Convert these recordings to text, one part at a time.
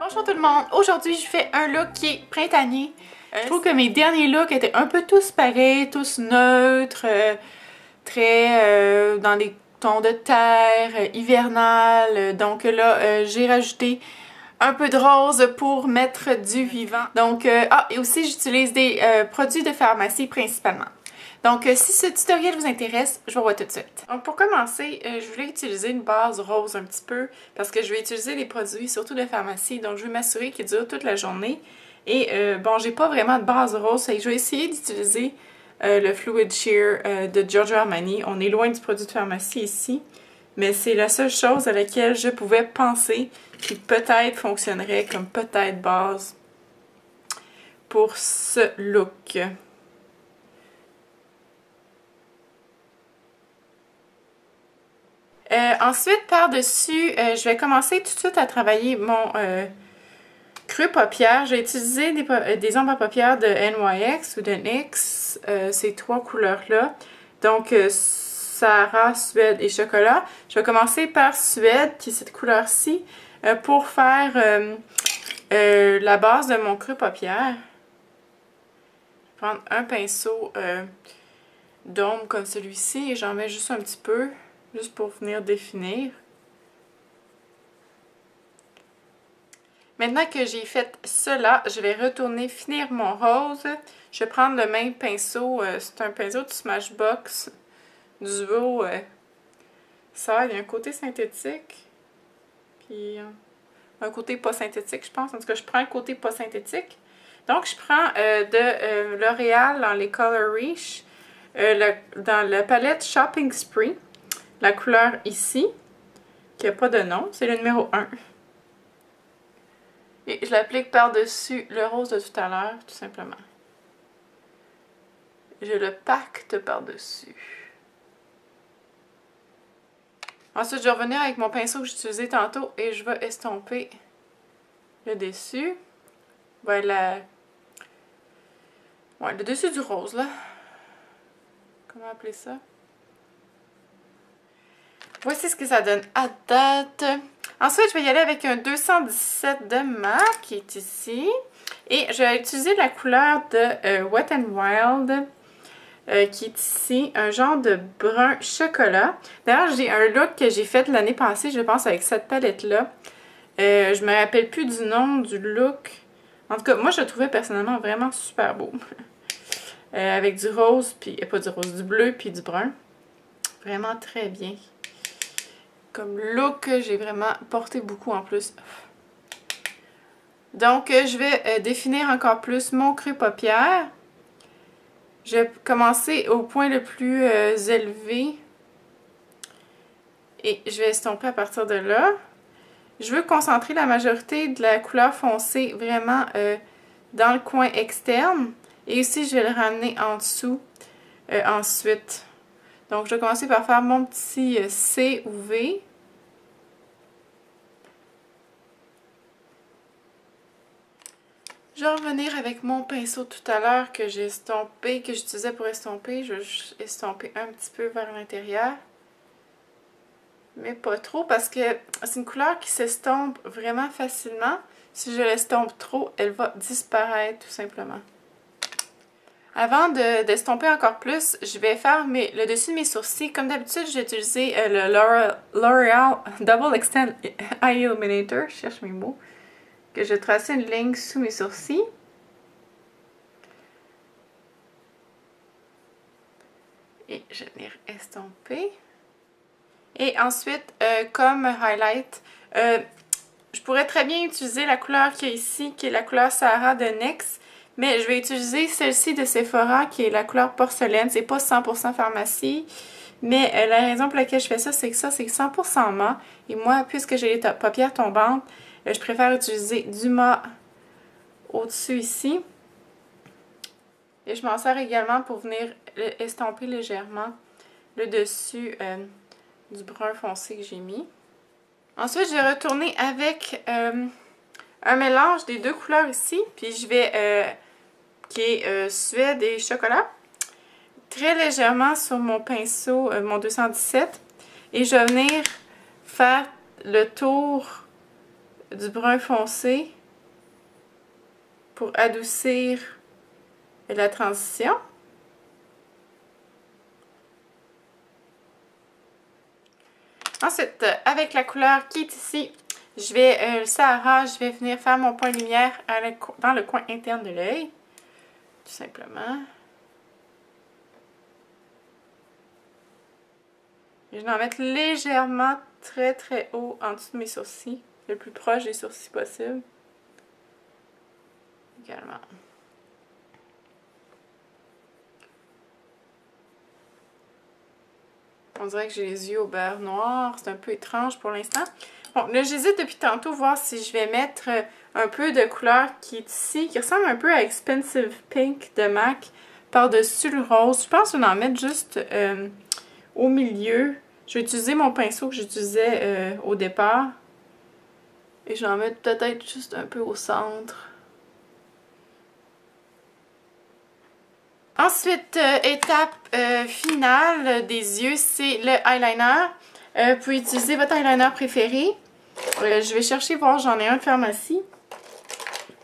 Bonjour tout le monde! Aujourd'hui, je fais un look qui est printanier. Je trouve que mes derniers looks étaient un peu tous pareils, tous neutres, très dans des tons de terre, hivernal. Donc là, j'ai rajouté un peu de rose pour mettre du vivant. Donc, et aussi j'utilise des produits de pharmacie principalement. Donc, si ce tutoriel vous intéresse, je vous revois tout de suite. Donc, pour commencer, je voulais utiliser une base rose un petit peu parce que je vais utiliser des produits, surtout de pharmacie, donc je vais m'assurer qu'ils durent toute la journée. Et bon, j'ai pas vraiment de base rose, je vais essayer d'utiliser le Fluid Sheer de Giorgio Armani. On est loin du produit de pharmacie ici, mais c'est la seule chose à laquelle je pouvais penser qui peut-être fonctionnerait comme peut-être base pour ce look. Ensuite, par-dessus, je vais commencer tout de suite à travailler mon creux paupières. Je vais utiliser des ombres à paupières de NYX ou de NYX, ces trois couleurs-là. Donc, Sahara, Suède et Chocolat. Je vais commencer par Suède, qui est cette couleur-ci, pour faire la base de mon creux paupières. Je vais prendre un pinceau d'ombre comme celui-ci et j'en mets juste un petit peu. Juste pour venir définir. Maintenant que j'ai fait cela, je vais retourner finir mon rose. Je vais prendre le même pinceau. C'est un pinceau de Smashbox Duo. Ça, il y a un côté synthétique. Puis un côté pas synthétique, je pense. En tout cas, je prends le côté pas synthétique. Donc, je prends de L'Oréal dans les Color Riche. Dans la palette Shopping Spree. La couleur ici, qui n'a pas de nom, c'est le numéro 1. Et je l'applique par-dessus le rose de tout à l'heure, tout simplement. Je le pacte par-dessus. Ensuite, je vais revenir avec mon pinceau que j'utilisais tantôt et je vais estomper le dessus. Le dessus du rose, là. Comment appeler ça? Voici ce que ça donne à date. Ensuite, je vais y aller avec un 217 de MAC qui est ici. Et je vais utiliser la couleur de Wet n Wild qui est ici. Un genre de brun chocolat. D'ailleurs, j'ai un look que j'ai fait l'année passée, je pense, avec cette palette-là. Je me rappelle plus du nom du look. En tout cas, moi, je le trouvais personnellement vraiment super beau. Avec du rose, puis pas du rose, du bleu, puis du brun. Vraiment très bien. Comme look, j'ai vraiment porté beaucoup en plus. Donc, je vais définir encore plus mon creux paupières. Je vais commencer au point le plus élevé. Et je vais estomper à partir de là. Je veux concentrer la majorité de la couleur foncée vraiment dans le coin externe. Et ici, je vais le ramener en dessous ensuite. Donc, je vais commencer par faire mon petit C ou V. Je vais revenir avec mon pinceau tout à l'heure que j'ai estompé, que j'utilisais pour estomper. Je vais estomper un petit peu vers l'intérieur. Mais pas trop parce que c'est une couleur qui s'estompe vraiment facilement. Si je l'estompe trop, elle va disparaître tout simplement. Avant d'estomper encore plus, je vais faire le dessus de mes sourcils. Comme d'habitude, j'ai utilisé le L'Oréal Double Extend Eye Illuminator. Je cherche mes mots. Que je vais tracer une ligne sous mes sourcils. Et je vais venir estomper. Et ensuite, comme highlight, je pourrais très bien utiliser la couleur qu'il y a ici, qui est la couleur Sahara de NYX. Mais je vais utiliser celle-ci de Sephora, qui est la couleur porcelaine. C'est pas 100% pharmacie. Mais la raison pour laquelle je fais ça, c'est que ça, c'est 100% mat. Et moi, puisque j'ai les paupières tombantes, je préfère utiliser du mat au-dessus ici. Et je m'en sers également pour venir estomper légèrement le dessus du brun foncé que j'ai mis. Ensuite, je vais retourner avec un mélange des deux couleurs ici. Puis je vais, qui est Suède et Chocolat. Très légèrement sur mon pinceau, mon 217. Et je vais venir faire le tour du brun foncé pour adoucir la transition. Ensuite, avec la couleur qui est ici, je vais, le Sahara, je vais venir faire mon point de lumière dans le coin interne de l'œil. Tout simplement. Je vais en mettre légèrement très très haut en dessous de mes sourcils. Le plus proche des sourcils possible. Également. On dirait que j'ai les yeux au beurre noir. C'est un peu étrange pour l'instant. Bon, là, j'hésite depuis tantôt voir si je vais mettre un peu de couleur qui est ici, qui ressemble un peu à Expensive Pink de MAC par-dessus le rose. Je pense qu'on en mettre juste au milieu. Je vais utiliser mon pinceau que j'utilisais au départ. Et je vais en mettre peut-être juste un peu au centre. Ensuite, étape finale des yeux, c'est le eyeliner. Vous pouvez utiliser votre eyeliner préféré. Je vais chercher voir, j'en ai un de pharmacie.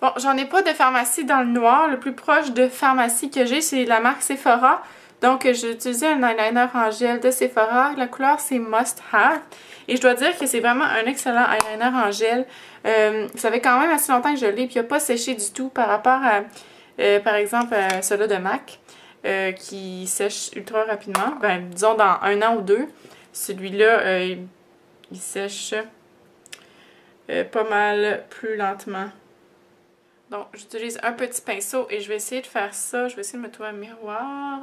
Bon, j'en ai pas de pharmacie dans le noir. Le plus proche de pharmacie que j'ai, c'est la marque Sephora. Donc, j'ai utilisé un eyeliner en gel de Sephora. La couleur, c'est Must Have. Et je dois dire que c'est vraiment un excellent eyeliner en gel. Ça fait quand même assez longtemps que je l'ai, puis il n'a pas séché du tout par rapport à, par exemple, à celui-là de MAC, qui sèche ultra rapidement. Ben, disons dans 1 an ou 2. Celui-là, il sèche pas mal plus lentement. Donc, j'utilise un petit pinceau et je vais essayer de faire ça. Je vais essayer de me trouver un miroir.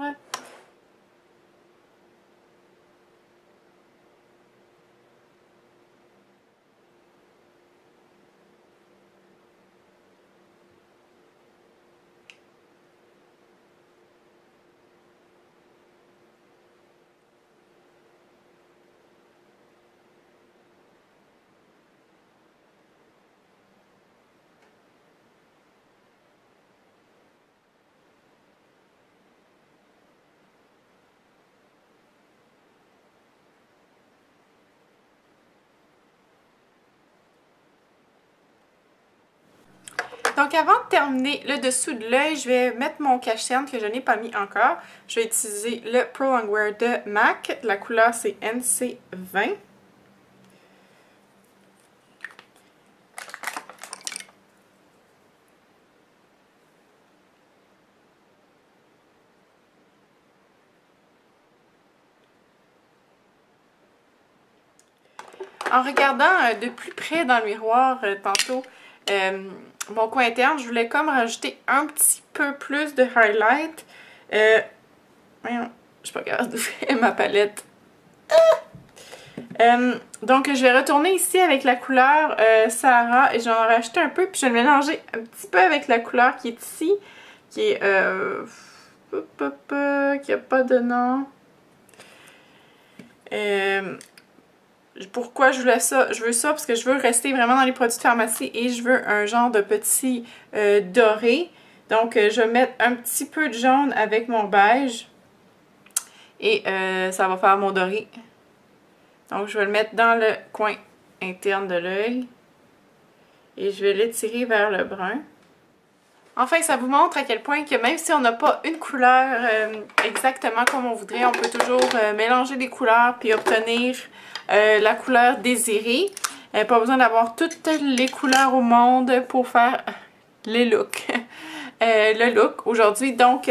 Donc avant de terminer le dessous de l'œil, je vais mettre mon cache-cerne que je n'ai pas mis encore. Je vais utiliser le Pro Longwear de MAC. La couleur c'est NC20. En regardant de plus près dans le miroir tantôt, mon coin interne, je voulais comme rajouter un petit peu plus de highlight. Voyons, je suis pas capable d'ouvrir ma palette. Donc je vais retourner ici avec la couleur Sahara et je vais en rajouter un peu. Puis je vais le mélanger un petit peu avec la couleur qui est ici. Qui est... qui a pas de nom. Pourquoi je voulais ça? Je veux ça parce que je veux rester vraiment dans les produits de pharmacie et je veux un genre de petit doré. Donc, je vais mettre un petit peu de jaune avec mon beige. Et ça va faire mon doré. Donc, je vais le mettre dans le coin interne de l'œil. Et je vais l'étirer vers le brun. Enfin, ça vous montre à quel point que même si on n'a pas une couleur exactement comme on voudrait, on peut toujours mélanger des couleurs puis obtenir la couleur désirée. Pas besoin d'avoir toutes les couleurs au monde pour faire les looks. Le look aujourd'hui. Donc,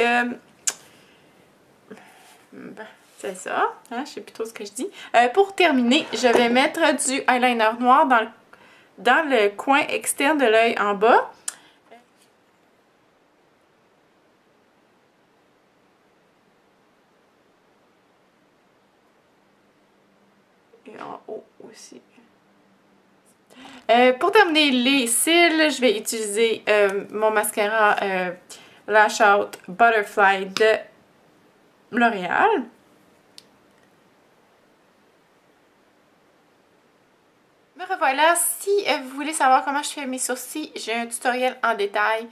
c'est ça. Hein, je sais plus trop ce que je dis. Pour terminer, je vais mettre du eyeliner noir dans le coin externe de l'œil en bas. Et en haut aussi. Pour terminer les cils, je vais utiliser mon mascara Lash Out Butterfly de L'Oréal. Me revoilà. Si vous voulez savoir comment je fais mes sourcils, j'ai un tutoriel en détail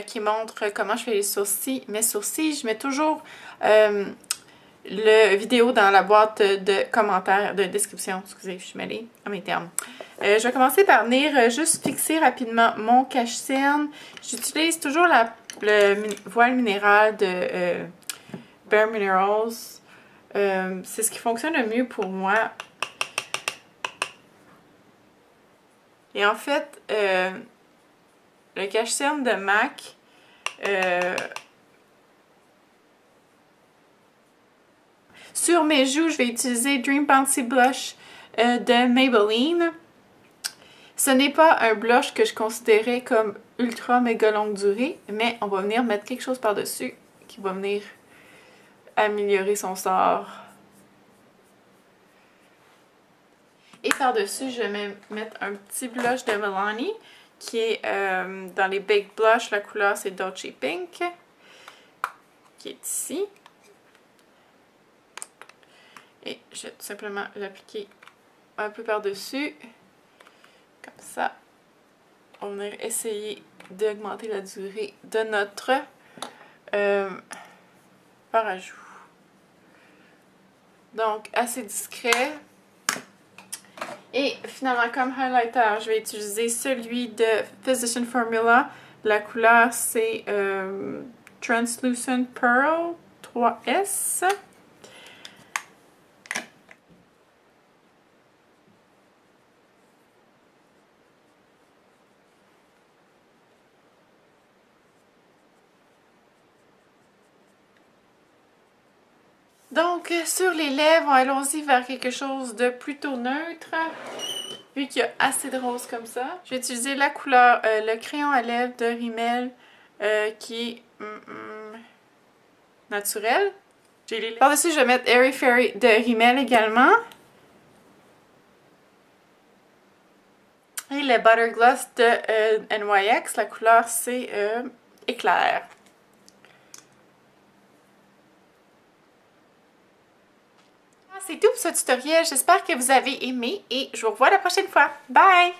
qui montre comment je fais mes sourcils. Je mets toujours le vidéo dans la boîte de commentaires, de description. Excusez, je suis mêlée à mes termes. Je vais commencer par venir juste fixer rapidement mon cache-cerne. J'utilise toujours le voile minéral de Bare Minerals. C'est ce qui fonctionne le mieux pour moi. Et en fait, le cache-cerne de MAC, sur mes joues, je vais utiliser Dream Bouncy Blush de Maybelline. Ce n'est pas un blush que je considérais comme ultra méga longue durée, mais on va venir mettre quelque chose par-dessus qui va venir améliorer son sort. Et par-dessus, je vais mettre un petit blush de Milani qui est dans les Baked Blush. La couleur, c'est Dolce Pink, qui est ici. Et je vais tout simplement l'appliquer un peu par-dessus. Comme ça. On va venir essayer d'augmenter la durée de notre fard à joues. Donc, assez discret. Et finalement, comme highlighter, je vais utiliser celui de Physician Formula. La couleur, c'est Translucent Pearl 3S. Donc, sur les lèvres, allons-y vers quelque chose de plutôt neutre. Vu qu'il y a assez de rose comme ça. Je vais utiliser la couleur, le crayon à lèvres de Rimmel qui est naturel. Par-dessus, je vais mettre Airy Fairy de Rimmel également. Et le Butter Gloss de NYX. La couleur, c'est éclair. C'est tout pour ce tutoriel. J'espère que vous avez aimé et je vous revois la prochaine fois. Bye!